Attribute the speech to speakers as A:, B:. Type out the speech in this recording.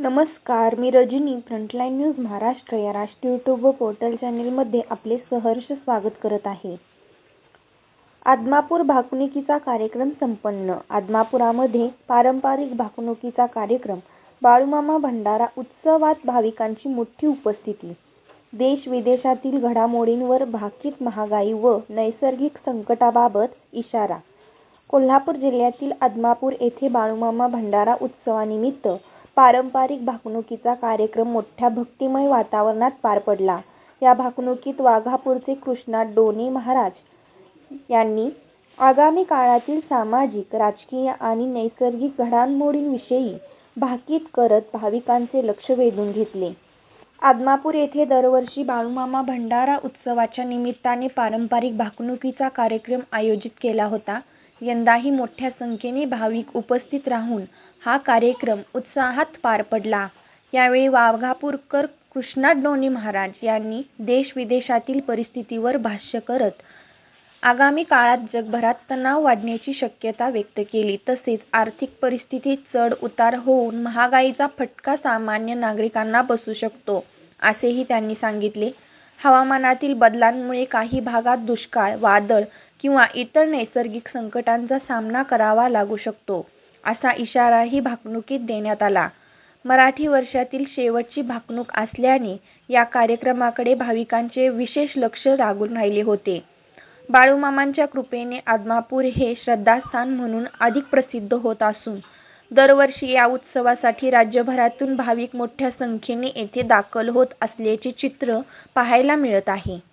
A: नमस्कार, मी Rajani frontline news Maharashtra या राष्ट्रीय यूट्यूब व पोर्टल चॅनेलमध्ये आपले सहर्ष स्वागत करत आहे. आदमापूर भाकणुकीचा कार्यक्रम संपन्न. आदमापुरामध्ये पारंपरिक भाकणुकीचा कार्यक्रम. बाळूमामा भंडारा उत्सवात भाविकांची मोठी उपस्थिती. देश-विदेशातील घडामोडींवर भाकीत महागाई व नैसर्गिक संकटाबाबत इशारा. कोल्हापूर जिल्ह्यातील आदमापूर येथे बाळूमामा भंडारा उत्सवानिमित्त पारंपरिक भाकणुकीचा कार्यक्रम मोठ्या भक्तिमय वातावरणात पार पडला. या भाकणुकीत वाघापूरचे कृष्णा डोने महाराज यांनी आगामी काळातील सामाजिक, राजकीय आणि नैसर्गिक घडामोडींविषयी भाकीत करत भाविकांचे लक्ष वेधून घेतले. आदमापूर येथे दरवर्षी बाळूमामा भंडारा उत्सवाच्या निमित्ताने पारंपरिक भाकणुकीचा कार्यक्रम आयोजित केला होता. यंदाही मोठ्या संख्येने भाविक उपस्थित राहून हा कार्यक्रम उत्साहात पार पडला. यावेळी वाघापूरकर कृष्णा डोने महाराज यांनी देश-विदेशातील परिस्थितीवर भाष्य करत आगामी काळात जगभरात तणाव वाढण्याची शक्यता व्यक्त केली. तसेच आर्थिक परिस्थितीत चढ-उतार होऊन महागाईचा फटका सामान्य नागरिकांना बसू शकतो, असेही त्यांनी सांगितले. हवामानातील बदलांमुळे काही भागात दुष्काळ, वादळ किंवा इतर नैसर्गिक संकटांचा सामना करावा लागू शकतो, असा इशाराही भाकणुकीत देण्यात आला. मराठी वर्षातील शेवटची भाकणूक असल्याने या कार्यक्रमाकडे भाविकांचे विशेष लक्ष लागून राहिले होते. बाळूमामांच्या कृपेने आदमापूर हे श्रद्धास्थान म्हणून अधिक प्रसिद्ध होत असून दरवर्षी या उत्सवासाठी राज्यभरातून भाविक मोठ्या संख्येने येथे दाखल होत असल्याचे चित्र पाहायला मिळत आहे.